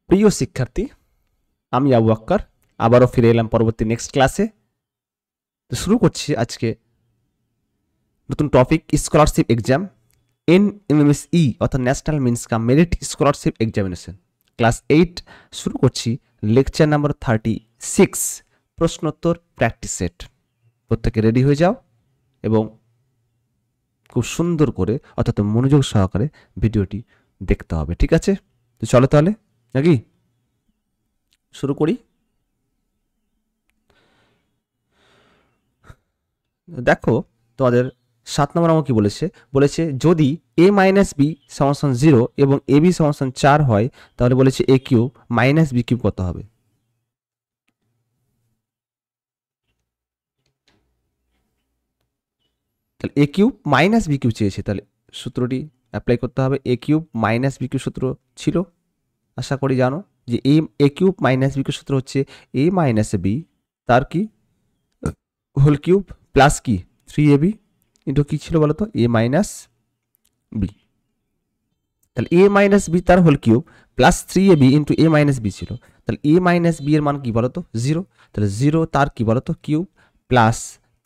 প্রিয় শিক্ষার্থী, আমি আবু আক্কার আবারও ফিরে এলাম পরবর্তী নেক্সট ক্লাসে। তো শুরু করছি আজকে নতুন টপিক, স্কলারশিপ এক্সাম, NMSE অর্থাৎ ন্যাশনাল মিন্স কাম মেরিট স্কলারশিপ এক্সামিনেশন ক্লাস 8 শুরু করছি। লেকচার নাম্বার 36, প্রশ্নোত্তর প্র্যাকটিস সেট। প্রত্যেকে রেডি হয়ে যাও এবং খুব সুন্দর করে অর্থাৎ মনোযোগ সহকারে ভিডিওটি দেখতে হবে, ঠিক আছে? তো চলো তাহলে নাকি শুরু করি। দেখো তোমাদের 7 নম্বর অঙ্ক কি বলেছে, যদি a মাইনাস বি সমান 0 এবং এ বি সমান 4 হয় তাহলে বলেছে a cube minus B cube কত হবে। তাহলে a cube minus B cube চেয়েছে, তাহলে সূত্রটি অ্যাপ্লাই করতে হবে। a cube minus B cube সূত্র ছিল, আশা করি জানো যে a cube minus B cube সূত্র হচ্ছে a মাইনাস বি তার কি হোল কিউব প্লাস কি 3ab ইন্টু কি ছিল বলো তো a মাইনাস বি। তাহলে a মাইনাস বি তার whole cube plus 3ab into a minus B ছিল। তাহলে a মাইনাস বি এর মান কি বলতো 0। তাহলে 0 তার কি বলতো কিউব প্লাস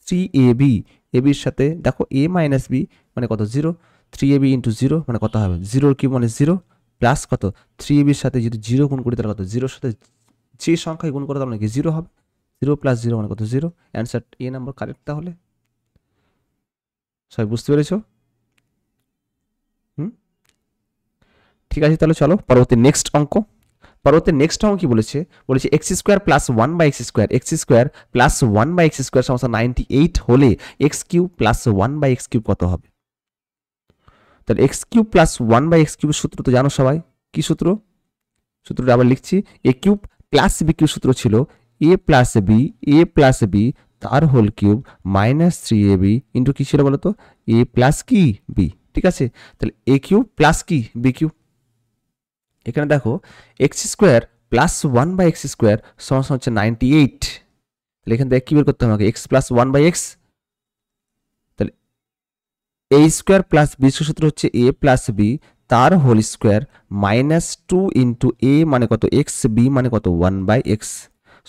3ab, a বির সাথে দেখো a মাইনাস বি মানে কত 0, 3ab ইন্টু 0 মানে কত হবে 0 কিউব মানে 0 প্লাস কত 3ab এর সাথে যদি 0 গুণ করি তাহলে কত 0 এর সাথে যে সংখ্যায় গুণ করে তাহলে কি 0 হবে। 0 প্লাস 0 মানে কত 0। অ্যান্সার এ নাম্বার কারেক্ট। তাহলে সবাই বুঝতে পেরেছো? ঠিক আছে, তাহলে চলো পরবর্তী নেক্সট অঙ্ক কি বলেছে, X square plus 1 by X square plus 1 by X square সমান 98 হলে X cube plus 1 by X cube কত হবে। তাহলে X cube plus 1 by X কিউবের সূত্র তো জানো সবাই, কি সূত্র? সূত্রটা আবার লিখছি, A cube plus B cube সূত্র ছিল এ প্লাস বি তার whole cube minus 3ab into কি ছিল বলতো এ প্লাস কি বি। ঠিক আছে, তাহলে এ কিউব প্লাস কি বি কিউব। এখানে দেখো X square plus 1 by X square সমান হচ্ছে 98। তাহলে এখান থেকে কি বের করতে হবে আমাকে, এক্স প্লাস 1 বাই এক্স। তাহলে এ স্কোয়ার প্লাস বি সূত্র হচ্ছে এ প্লাস বি তার হোল স্কোয়ার মাইনাস 2 ইন্টু এ মানে কত এক্স, বি মানে কত 1 বাই এক্স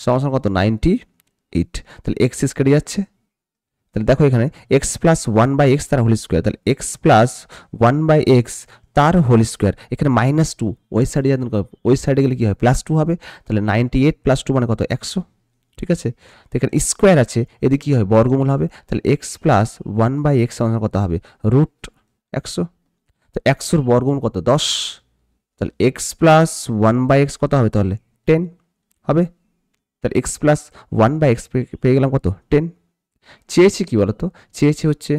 সমান কত 98। তাহলে এক্স কেটে যাচ্ছে। তাহলে দেখো এখানে এক্স প্লাস 1 বাই এক্স তার হোল স্কোয়ার, তাহলে এক্স প্লাস 1 বাই এক্স তার হোল স্কোয়ার, এখানে মাইনাস 2 ওই সাইডে গেলে কি হবে প্লাস 2 হবে। তাহলে 98 প্লাস 2 মানে কত 100। ঠিক আছে, তো এখানে স্কোয়ার আছে, এদিকে কি হবে বর্গমূল হবে। তাহলে এক্স প্লাস 1 বাই এক্স সমান কত হবে রুট 100। তো 100 বর্গমূল কত 10। তাহলে এক্স প্লাস 1 বাই এক্স কত হবে তাহলে 10 হবে। তাহলে এক্স প্লাস 1 বাই এক্স পেয়ে গেলাম কত 10। চেয়েছি কি বলতো, চেয়েছি হচ্ছে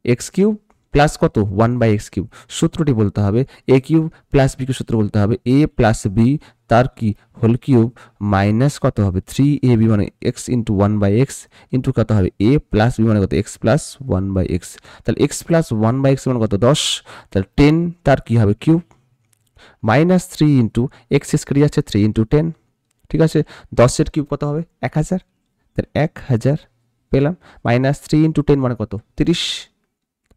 এক্স কিউব প্লাস কত 1 বাই এক্স কিউব। সূত্রটি বলতে হবে এ কিউব প্লাস বি কিউব সূত্র বলতে হবে এ প্লাস বি তার কি হোল কিউব মাইনাস কত হবে 3ab মানে X into 1 by X into কত হবে এ প্লাস বি মানে কত এক্স প্লাস 1 বাই এক্স। তাহলে এক্স প্লাস 1 বাই এক্স মানে কত 10। তাহলে 10 তার কি হবে কিউব মাইনাস 3 ইন্টু এক্স কেটে যাচ্ছে 3 ইন্টু 10। ঠিক আছে, 10 কিউব কত হবে 1000। তাহলে 1000 পেলাম মাইনাস 3 ইন্টু 10 মানে কত 30।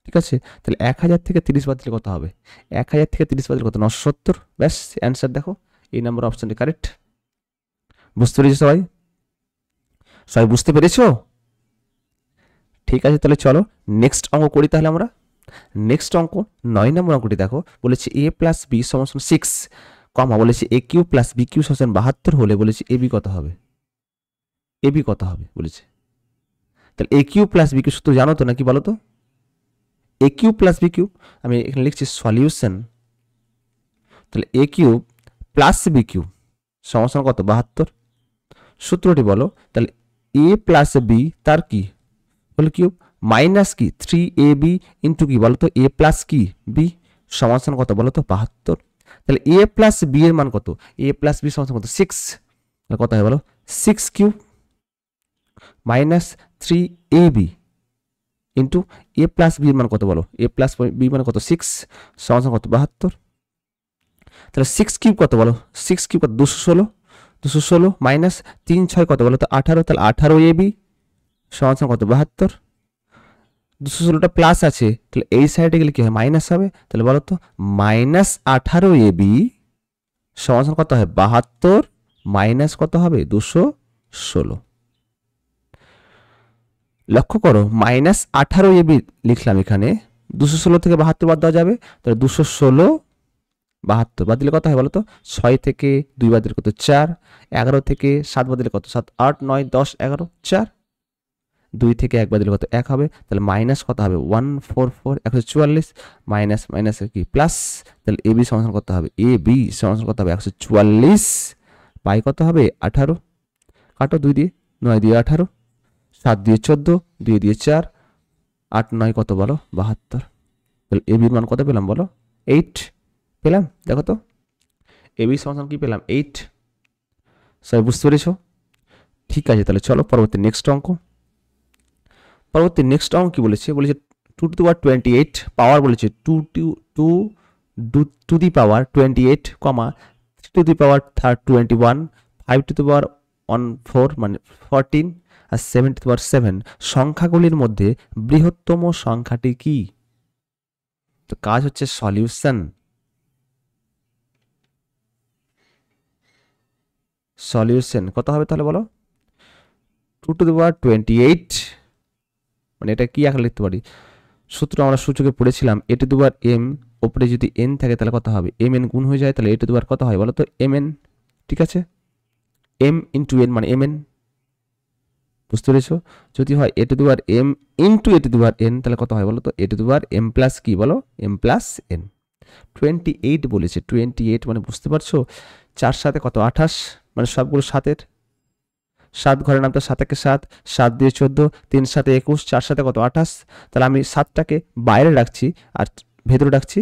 ঠিক আছে, তাহলে 1000 থেকে 30 বাদ দিলে কত হবে 1000 থেকে 30 বাদ দিলে কত 970। ব্যাস অ্যান্সার দেখো এই নাম্বার অপশনটি কারেক্ট। বুঝতে পেরেছো সবাই? বুঝতে পেরেছো? ঠিক আছে, তাহলে চলো নেক্সট অঙ্ক করি। তাহলে আমরা নেক্সট অঙ্ক 9 নম্বর অঙ্কটি দেখো, বলেছে এ প্লাস বি সমান 6 কমা বলেছে এ কিউ প্লাস বি কিউ সমান 72 হলে বলেছে এ বি কত হবে। এ বি কত হবে বলেছে। তাহলে এ কিউ প্লাস বি কিউ সূত্র জানো তো নাকি বলো তো? এ কিউব প্লাস বি কিউব, আমি এখানে লিখছি সলিউশন। তাহলে A cube plus B cube সমান কত 72। সূত্রটি বলো। তাহলে এ প্লাস বি তার কি হোল কিউব মাইনাস কি 3ab ইন্টু কি বলতো এ প্লাস কি বি সমান কত বলো তো 72। তাহলে এ প্লাস বি এর মান কত, এ প্লাস বি সমান কত 6। কত হয় বলো 6 কিউব মাইনাস 3ab ইন্টু এ প্লাস বি মান কত বলো, এ প্লাস বি মানে কত 6 সমান কত 72। তাহলে 6 কিউব কত বলো, 6 কিউব কত 216 মাইনাস 3 6 কত বলো তো 18। তাহলে 18ab সমান কত 72। 216টা প্লাস আছে, তাহলে এই সাইডে গেলে কি হয় মাইনাস হবে। তাহলে বলো তো মাইনাস 18ab সমান কত হয় 72 মাইনাস কত হবে 216। লক্ষ্য করো -18 এবি লিখলাম এখানে, 216 থেকে 72 বাদ দেওয়া যাবে, তাহলে 216 72 বাদ দিলে কত হয় বলো তো? 6 থেকে 2 বাদ দিলে কত 4, 11 থেকে 7 বাদ দিলে কত 7, 8 9 10 11 4, 2 থেকে 1 বাদ দিলে কত 1 হবে, তাহলে মাইনাস কত হবে 144 144 মাইনাস মাইনাস কি প্লাস, তাহলে এবি সমান কত হবে? এবি সমান কত হবে 144 বাই কত হবে 18, কাটো 2 দিয়ে, 9 দিয়ে 18, 7 দিয়ে 14, 2 দিয়ে 4, 8 9 কত বলো 72। তাহলে এবির মান কত পেলাম বলো? 8 পেলাম। দেখো তো এবি সমান কি পেলাম 8। সবাই বুঝতে পেরেছো? ঠিক আছে, তাহলে চলো পরবর্তী নেক্সট অঙ্ক। পরবর্তী নেক্সট অঙ্ক কি বলেছে? বলেছে 2 টু দি পাওয়ার 28 পাওয়ার বলেছে 2 to the power 28 comma 3 to the power 21 5 to the power 14 মানে 14 আর 7 টু দি পাওয়ার 7 সংখ্যাগুলির মধ্যে বৃহত্তম সংখ্যাটি কি? তো কাজ হচ্ছে সলিউশন। সলিউশন কত হবে তাহলে বলো? 2 টু দি পাওয়ার 28 মানে এটা কি আকারে লিখতে পারি? সূত্র আমরা সূচকে পড়েছিলাম a two the power m, উপরে যদি n থাকে তাহলে কত হবে? mn গুণ হয়ে যায়, তাহলে a টু দি পাওয়ার কত হয় বলো তো? mn। ঠিক আছে, m ইন্টু n মানে mn, বুঝতে পেরেছো? যদি হয় a two the power m into a two the power n তাহলে কত হয় বলো তো? a two the power m plus কি বলো? m plus n। 28 বলেছে, 28 মানে বুঝতে পারছো 4 সাথে কত 28 মানে সবগুলো 7-এর, 7 ঘরে নামতে 7 একে 7, 7 দিয়ে 14, 3 সাথে 21, 4 সাথে কত 28। তাহলে আমি 7টাকে বাইরে রাখছি আর ভেতরে রাখছি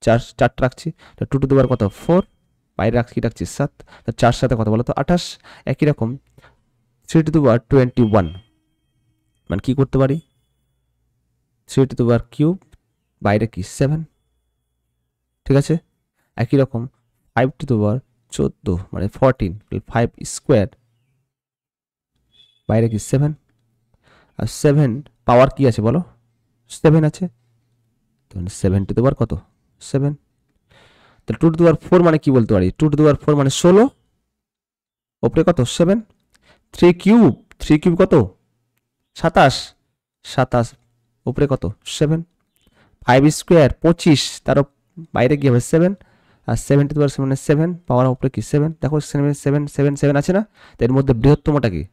4টা রাখছি, তো 2 টু দি পাওয়ার কত 4, বাইরে রাখছি 7, তো 4 সাথে কত বলো তো 28। একই রকম 3 টু দি পাওয়ার 21 মানে কি করতে পারি? 3 টু দি পাওয়ার কিউব, বাইরে কি 7। ঠিক আছে, একই রকম 5 টু দি পাওয়ার 14 মানে 14, 5 স্কোয়ার, বাইরে কি 7, আর 7 পাওয়ার কি আছে বলো? 7 আছে, তাহলে 7 টু দি পাওয়ার কত 7। তাহলে 2 টু দি পাওয়ার 4 মানে কি বলতে পারি? 2 টু দি পাওয়ার 4 মানে 16, উপরে কত 7, 3 কিউব, 3 কিউব কত 27, 27 উপরে কত 7, 5 স্কোয়ার 25, তার বাইরে কি হবে 7, আর 7 টু দি পাওয়ার 7 মানে 7 পাওয়ার উপরে কি 7। দেখো 7 7 7 7 আছে না? এর মধ্যে বৃহত্তমটা কি?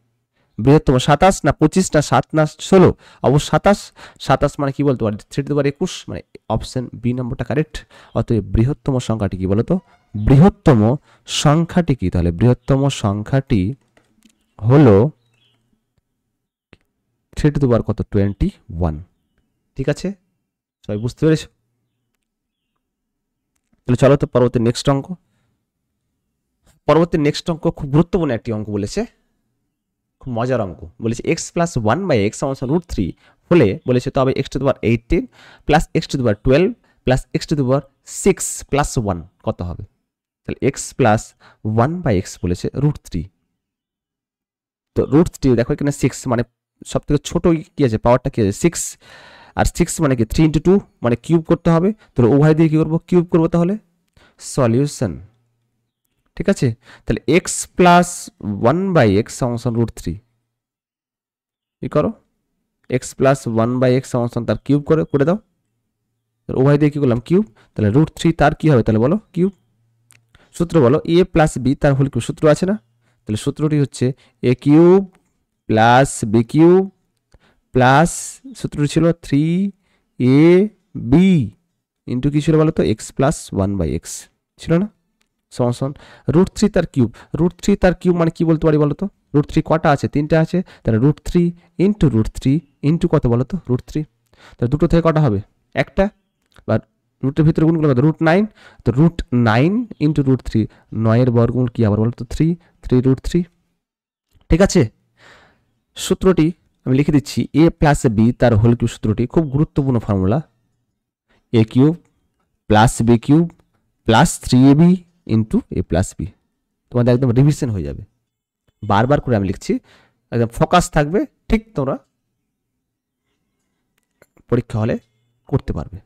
বৃহত্তম 27 না 25 না 7 না 16? অবশ্য 27। 27 মানে কি বলতে পারি? 3 টু দি পাওয়ার 21 মানে অপশন বি নম্বরটা কারেক্ট। অতএব বৃহত্তম সংখ্যাটি কি বলতো? বৃহত্তম সংখ্যাটি কি? তাহলে বৃহত্তম সংখ্যাটি হলো 3 টু দি পাওয়ার কত 21। ঠিক আছে, সবাই বুঝতে পেরেছো? তাহলে চলো তো পরবর্তী নেক্সট অঙ্ক। পরবর্তী নেক্সট অঙ্ক খুব গুরুত্বপূর্ণ একটি অঙ্ক বলেছে, খুব মজার অঙ্ক। বলেছে x প্লাস 1 বাই x সমান √3 হলে বলেছে তবে x two the power 18 plus x two the power 12 plus x two the power 6 plus 1 কত হবে? তাহলে x প্লাস 1 বাই x বলেছে √3, তো √3 দেখো এখানে 6 মানে সব থেকে ছোট কি আছে? পাওয়ারটা কি আছে 6, আর 6 মানে কি 3 ইন্টু 2 মানে কিউব করতে হবে, তাহলে উভয় দিয়ে কি করবো? কিউব করবো। তাহলে সলিউশন। ঠিক আছে, তাহলে x প্লাস 1 বাই x সমান √3 কি করো? x প্লাস 1 বাই x সমান তার কিউব করে দাও, উভয় দিয়ে কি করলাম? কিউব। তাহলে √3 তার কি হবে তাহলে বলো? কিউব। সূত্র বলো a প্লাস b তার হোল কিউব, সূত্র আছে না? তাহলে সূত্রটি হচ্ছে a cube plus b cube plus সূত্রটি ছিল 3ab ইন্টু কি ছিল বলো তো? x প্লাস 1 বাই x ছিল না? সমান √3 তার কিউব। √3 তার কিউব মানে কি বলতে পারি বলো তো? √3 কটা আছে? 3টে আছে, তাহলে √3 ইন্টু √3 ইন্টু কত বলো তো? √3। তাহলে দুটো থেকে কটা হবে? একটা, বা রুটের ভিতরে গুণ করলে কত? √9, তো √9 ইন্টু √3, 9 এর বর্গমূল কি আবার বলো তো? 3 √3। ঠিক আছে, সূত্রটি আমি লিখে দিচ্ছি, a প্লাস b তার হোল কিউব সূত্রটি খুব গুরুত্বপূর্ণ formula, a cube plus b cube plus 3ab into a plus b। তোমাদের একদম রিভিশন হয়ে যাবে, বারবার করে আমি লিখছি, একদম ফোকাস থাকবে, ঠিক তোমরা পরীক্ষা হলে করতে পারবে।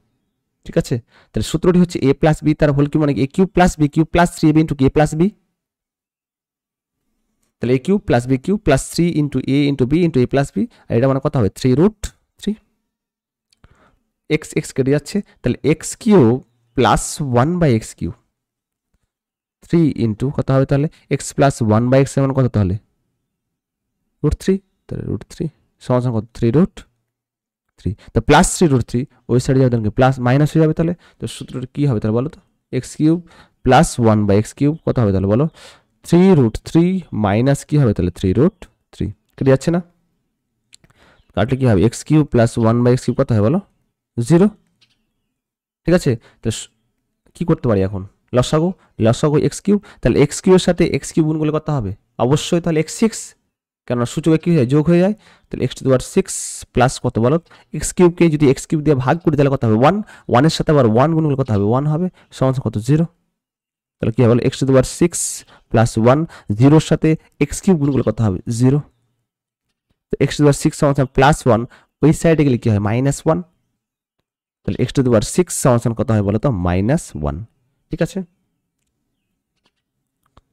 ঠিক আছে, তাহলে সূত্রটি হচ্ছে a প্লাস বি তার হোল কিউব মানে a cube plus B cube plus 3ab into a plus B. তাহলে a cube plus B cube plus 3 into a into B into a plus B, আর এটা মানে কত হবে 3√3। এক্স এক্স কেটে যাচ্ছে, তাহলে X cube plus 1/x cube 3 into কত হবে তাহলে এক্স প্লাস 1/x এর মানে কত তাহলে √3। তাহলে √3 সমান কত 3√3। তো প্লাস 3√3 ওই সাইডে যাবে তাহলে প্লাস মাইনাস হয়ে যাবে, তাহলে তো সূত্রটা কি হবে তাহলে বলো তো, x cube plus 1/x cube কত হবে তাহলে বলো 3√3 মাইনাস কি হবে তাহলে 3√3। কেটে যাচ্ছে না, কাটলে কি হবে x cube plus 1/x cube কত হবে বলো 0। ঠিক আছে, তো কি করতে পারি এখন লসাগু এক্স কিউব, তাহলে এক্স কিউবের সাথে এক্স কিউব গুণ করলে কত হবে অবশ্যই তাহলে x6, কেননা সূচকে কি হয়ে যোগ হয়ে যায়, তাহলে x⁻6 প্লাস কত বলো এক্স কিউবকে যদি এক্স কিউব দিয়ে ভাগ করি তাহলে কত হবে 1, 1 এর সাথে আবার 1 গুণ করলে কত হবে 1 হবে, সমান কত 0। তাহলে কি হবে x⁻6 প্লাস 1, 0 সাথে এক্স কিউব গুণ করলে কত হবে 0। তো x⁻6 সমান প্লাস 1, ওই সাইডে গেলে কি হয় -1, তাহলে x⁻6 সমান কত হয় বলো তো -1। ঠিক আছে,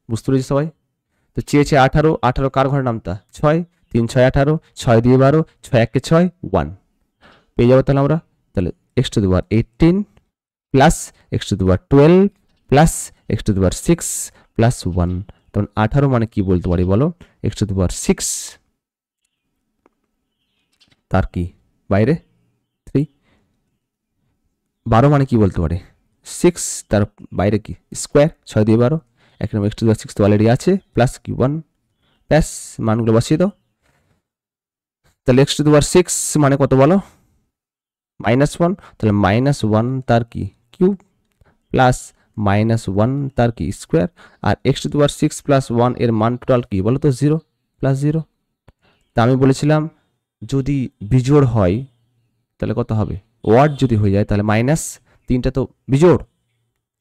বুঝতে পেরেছি সবাই। তো চেয়েছে 18, 18 কার ঘরের নামতা 6, 3 6 18, 6 2 12, 6 1 6 1 পেয়ে যাবো তাহলে আমরা। তাহলে x⁻18 plus x⁻12 plus x⁻6 plus 1, তখন 18 মানে কি বলতে পারি বলো x⁻6 তার কি বাইরে 3, 12 মানে কি বলতে পারে 6 তার বাইরে কি স্কোয়ার, 6 2 12, এক নম্বর x⁻6 তো অলরেডি আছে প্লাস কি 1, প্লাস মানগুলো বসিয়ে দাও। তাহলে x⁻6 মানে কত বলো -1, তাহলে -1 তার কি কিউব প্লাস -1 তার কি স্কোয়ার, আর x⁻6 প্লাস 1 এর মান টোটাল কি বলো তো 0 প্লাস 0। তা আমি বলেছিলাম যদি বিজোড় হয় তাহলে কত হবে, ওয়ার্ড যদি হয়ে যায় তাহলে -3টা তো বিজোড়,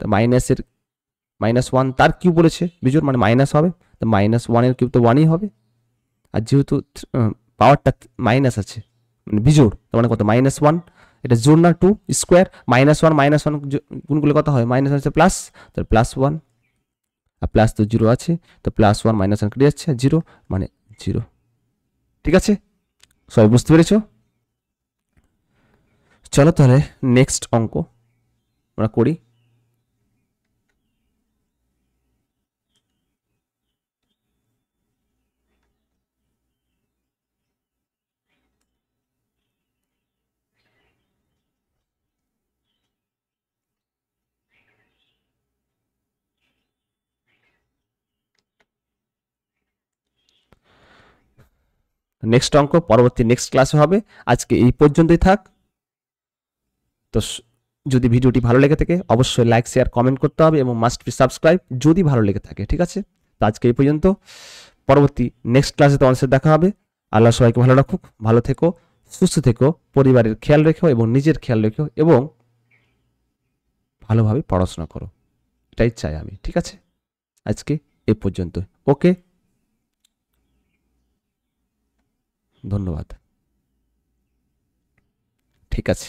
তা মাইনাসের -1 তার কিউব বলেছে বিজোড় মানে মাইনাস হবে, তো -1 এর কিউব তো 1ই হবে, আর যেহেতু পাওয়ারটা মাইনাস আছে মানে বিজোড় তার মানে কত -1, এটা জোড় না 2 স্কোয়ার, -1 গুণ করলে কত হয় মাইনাস আছে প্লাস, তাহলে +1, আর প্লাস তো 0 আছে, তো +1 -1 কেটে যাচ্ছে 0 মানে 0। ঠিক আছে, সবাই বুঝতে পেরেছো? চলো তাহলে নেক্সট অঙ্ক আমরা করি। নেক্সট অঙ্ক পরবর্তী নেক্সট ক্লাসে হবে, আজকে এই পর্যন্তই থাক। তো যদি ভিডিওটি ভালো লেগে থাকে অবশ্যই লাইক শেয়ার কমেন্ট করতে হবে এবং মাস্ট বি সাবস্ক্রাইব যদি ভালো লেগে থাকে। ঠিক আছে, তো আজকে এই পর্যন্ত, পরবর্তী নেক্সট ক্লাসে তোমাদের সাথে দেখা হবে। আল্লাহ সবাইকে ভালো রাখুক, ভালো থেকো, সুস্থ থেকো, পরিবারের খেয়াল রেখো এবং নিজের খেয়াল রেখো এবং ভালোভাবে পড়াশোনা করো, এটাই চাই আমি। ঠিক আছে, আজকে এ পর্যন্ত। ওকে, ধন্যবাদ। ঠিক আছে।